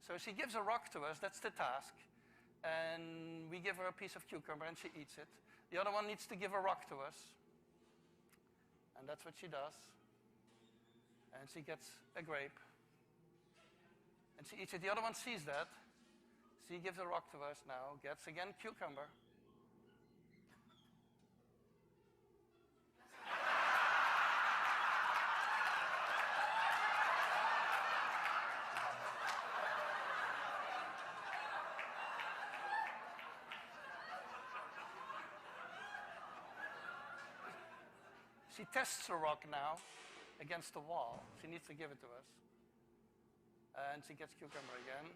So she gives a rock to us, that's the task. And we give her a piece of cucumber and she eats it. The other one needs to give a rock to us. And that's what she does. And she gets a grape. And she eats it. The other one sees that. She gives a rock to us now, gets again cucumber. She tests the rock now against the wall. She needs to give it to us. And she gets cucumber again.